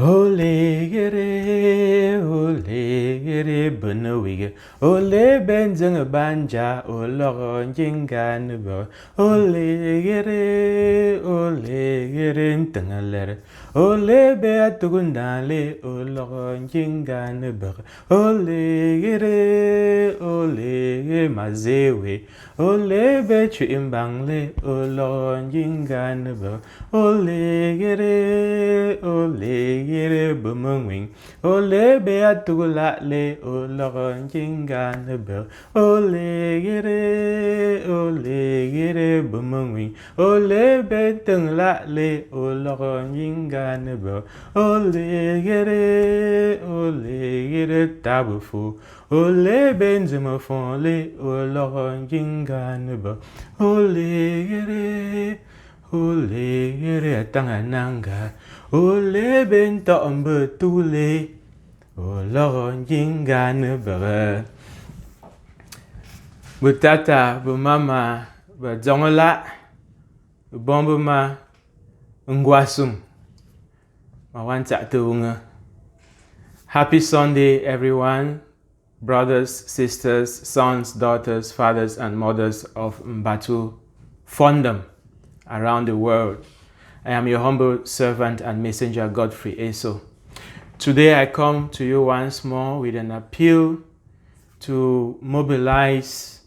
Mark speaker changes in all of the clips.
Speaker 1: Ole gere bunawige. Ole benzang banja ologon jingan bo. Ole gere ntangalere. Ole be atugundale ologon jingan bo. Ole gere mazewe. Ole be chimbangle ologon jingan bo. Ole gere bumwing. Ole be atugula le ologon jingan bo. Ole gere bumwing. Ole be tungla le ologon jingan bo. Ole gere tabufu. Ole benzema fon le ologon jingan bo. Ole gere tangananga. Ole bento ombe tule. Ologon jingan bo. Butata, bumama, bazongola, bombuma, ngwasum. Mawanta tuunga. Happy Sunday, everyone. Brothers, sisters, sons, daughters, fathers, and mothers of Mbatu Fondom around the world. I am your humble servant and messenger, Godfrey Eso. Today I come to you once more with an appeal to mobilize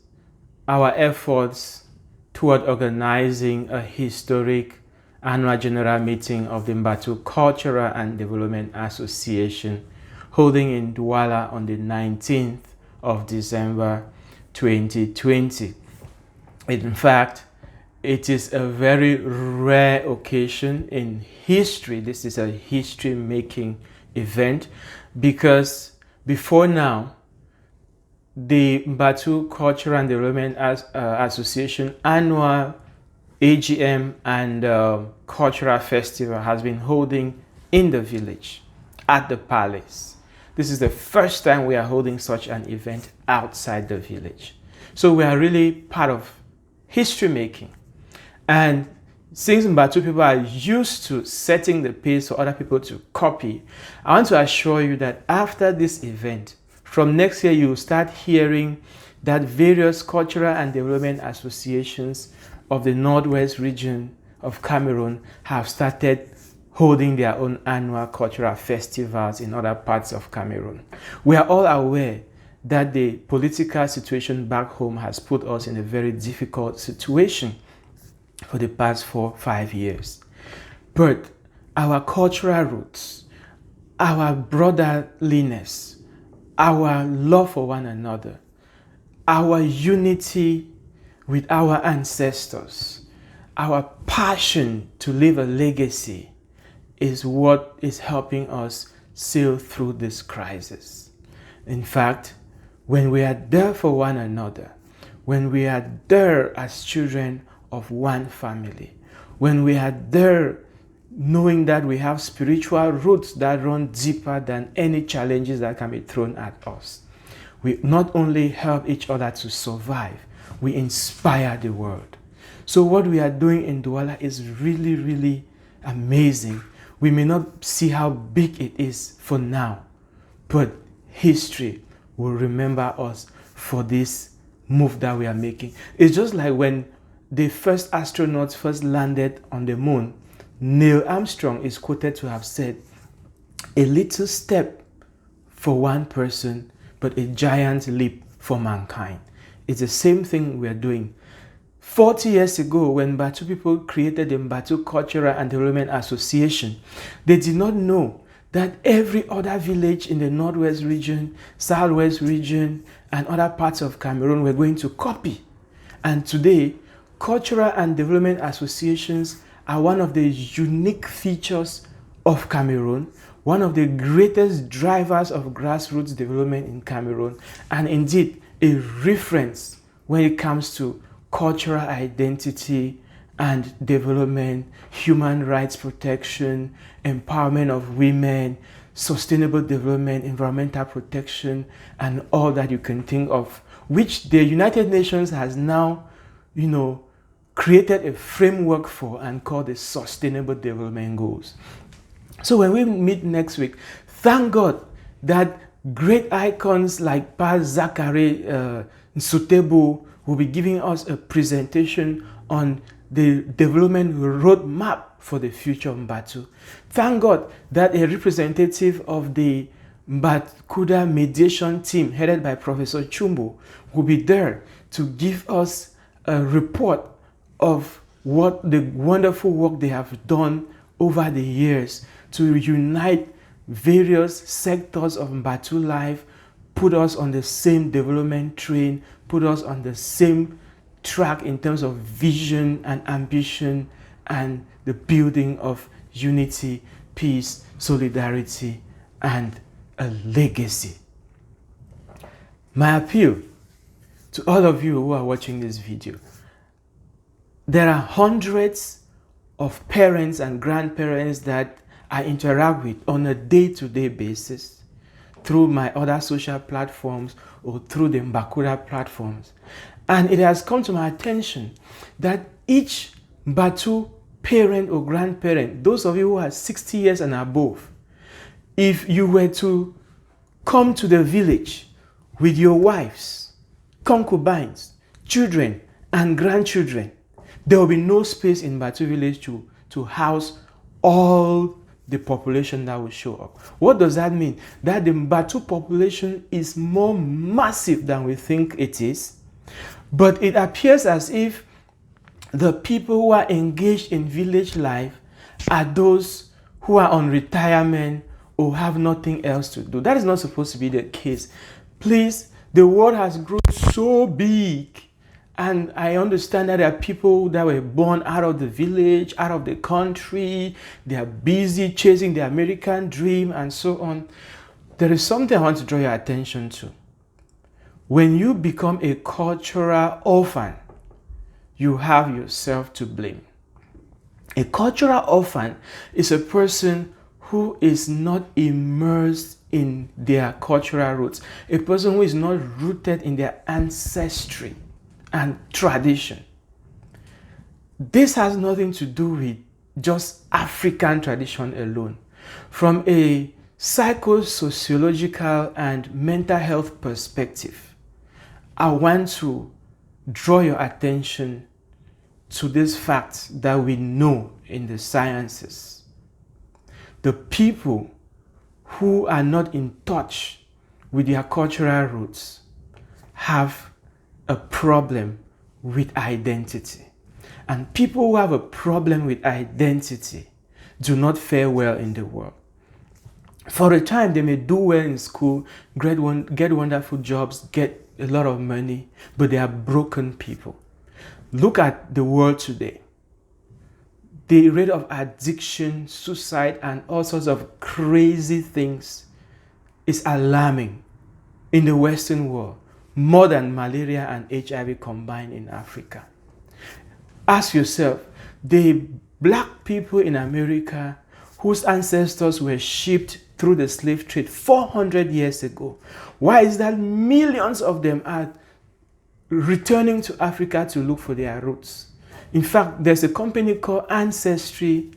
Speaker 1: our efforts toward organizing a historic annual general meeting of the Mbatu Cultural and Development Association, holding in Douala on the 19th of December 2020. In fact, it is a very rare occasion in history. This is a history-making event because before now, the Mbatu Cultural and Development Association annual AGM and cultural festival has been holding in the village at the palace. This is the first time we are holding such an event outside the village. So we are really part of history making. And since Mbatu people are used to setting the pace for other people to copy, I want to assure you that after this event, from next year, you will start hearing that various cultural and development associations of the Northwest region of Cameroon have started holding their own annual cultural festivals in other parts of Cameroon. We are all aware that the political situation back home has put us in a very difficult situation for the past 4-5 years. But our cultural roots, our brotherliness, our love for one another, our unity with our ancestors, our passion to leave a legacy is what is helping us sail through this crisis. In fact, when we are there for one another, when we are there as children of one family, when we are there knowing that we have spiritual roots that run deeper than any challenges that can be thrown at us, we not only help each other to survive, we inspire the world. So what we are doing in Douala is really, really amazing. We may not see how big it is for now, but history will remember us for this move that we are making. It's just like when the first astronauts first landed on the moon, Neil Armstrong is quoted to have said, "A little step for one person, but a giant leap for mankind." It's the same thing we're doing. 40 years ago, when Mbatu people created the Mbatu Cultural and Development Association, they did not know that every other village in the Northwest region, Southwest region, and other parts of Cameroon were going to copy. And today, cultural and development associations are one of the unique features of Cameroon, one of the greatest drivers of grassroots development in Cameroon, and indeed a reference when it comes to cultural identity and development, human rights protection, empowerment of women, sustainable development, environmental protection, and all that you can think of, which the United Nations has now, created a framework for and called the Sustainable Development Goals. So when we meet next week, thank God that great icons like Pa Zachary Nsutebo will be giving us a presentation on the development roadmap for the future of Mbatu. Thank God that a representative of the MBACUDA mediation team headed by Professor Chumbo will be there to give us a report of what the wonderful work they have done over the years to unite various sectors of Mbatu life, put us on the same development train, put us on the same track in terms of vision and ambition and the building of unity, peace, solidarity, and a legacy. My appeal to all of you who are watching this video, there are hundreds of parents and grandparents that I interact with on a day-to-day basis through my other social platforms or through the MBACUDA platforms. And it has come to my attention that each Mbatu parent or grandparent, those of you who are 60 years and above, if you were to come to the village with your wives, concubines, children, and grandchildren, there will be no space in Mbatu village to house all the population that will show up. What does that mean? That the Mbatu population is more massive than we think it is, but it appears as if the people who are engaged in village life are those who are on retirement or have nothing else to do. That is not supposed to be the case. Please, the world has grown so big, and I understand that there are people that were born out of the village, out of the country. They are busy chasing the American dream and so on. There is something I want to draw your attention to. When you become a cultural orphan, you have yourself to blame. A cultural orphan is a person who is not immersed in their cultural roots, a person who is not rooted in their ancestry and tradition. This has nothing to do with just African tradition alone. From a psychosociological and mental health perspective, I want to draw your attention to this fact that we know in the sciences. The people who are not in touch with their cultural roots have a problem with identity. And people who have a problem with identity do not fare well in the world. For a time, they may do well in school, get wonderful jobs, get a lot of money, but they are broken people. Look at the world today. The rate of addiction, suicide, and all sorts of crazy things is alarming in the Western world, more than malaria and HIV combined in Africa. Ask yourself, the black people in America whose ancestors were shipped through the slave trade 400 years ago, why is that millions of them are returning to Africa to look for their roots? In fact, there's a company called Ancestry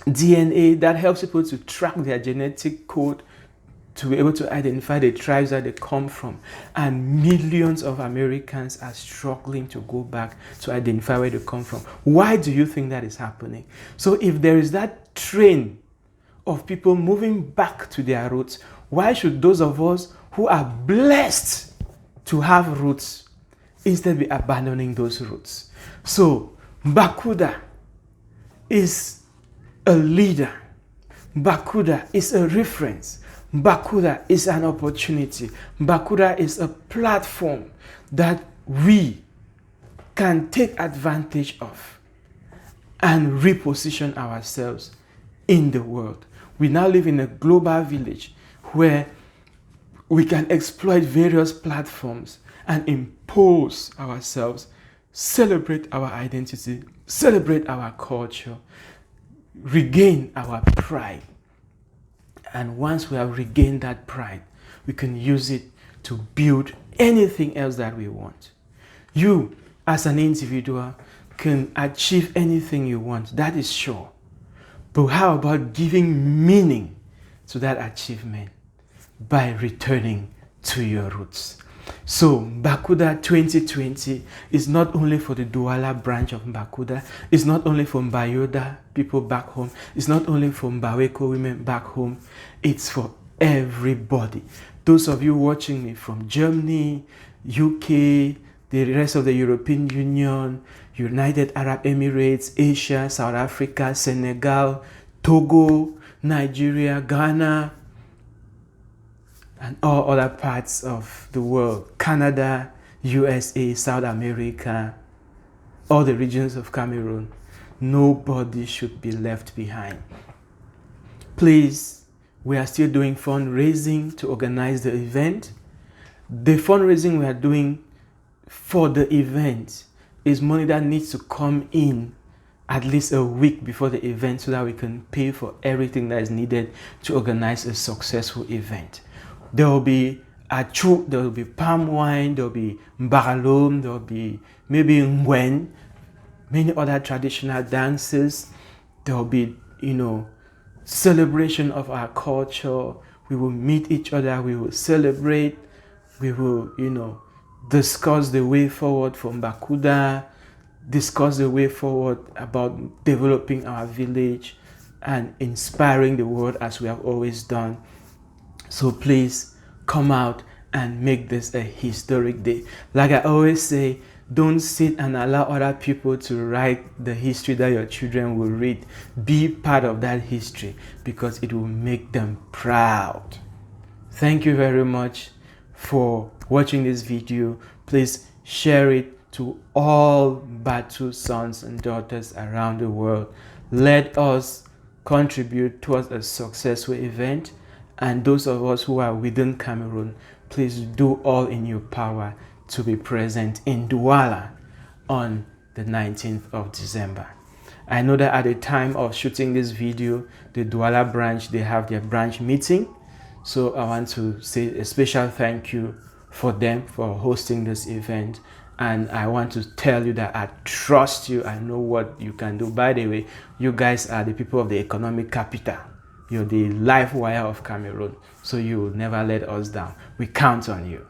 Speaker 1: DNA that helps people to track their genetic code to be able to identify the tribes that they come from. And millions of Americans are struggling to go back to identify where they come from. Why do you think that is happening? So if there is that train of people moving back to their roots, why should those of us who are blessed to have roots instead be abandoning those roots? So MBACUDA is a leader. MBACUDA is a reference. MBACUDA is an opportunity. MBACUDA is a platform that we can take advantage of and reposition ourselves in the world. We now live in a global village where we can exploit various platforms and impose ourselves, celebrate our identity, celebrate our culture, regain our pride. And once we have regained that pride, we can use it to build anything else that we want. You, as an individual, can achieve anything you want, that is sure. But how about giving meaning to that achievement by returning to your roots? So MBACUDA 2020 is not only for the Douala branch of MBACUDA, it's not only for MBACUDA people back home, it's not only for MBAWECO women back home, it's for everybody. Those of you watching me from Germany, UK, the rest of the European Union, United Arab Emirates, Asia, South Africa, Senegal, Togo, Nigeria, Ghana, and all other parts of the world, Canada, USA, South America, all the regions of Cameroon. Nobody should be left behind. Please, we are still doing fundraising to organize the event. The fundraising we are doing for the event is money that needs to come in at least a week before the event so that we can pay for everything that is needed to organize a successful event. There will be achu, there will be palm wine, there will be mbaralom, there will be maybe ngwen, many other traditional dances. There will be, celebration of our culture. We will meet each other, we will celebrate, we will, discuss the way forward for MBACUDA, discuss the way forward about developing our village and inspiring the world as we have always done. So please come out and make this a historic day. Like I always say, don't sit and allow other people to write the history that your children will read. Be part of that history because it will make them proud. Thank you very much for watching this video. Please share it to all Batu sons and daughters around the world. Let us contribute towards a successful event. And those of us who are within Cameroon, please do all in your power to be present in Douala on the 19th of December. I know that at the time of shooting this video, the Douala branch, they have their branch meeting. So I want to say a special thank you for them for hosting this event. And I want to tell you that I trust you. I know what you can do. By the way, you guys are the people of the economic capital. You're the life wire of Cameroon, so you will never let us down. We count on you.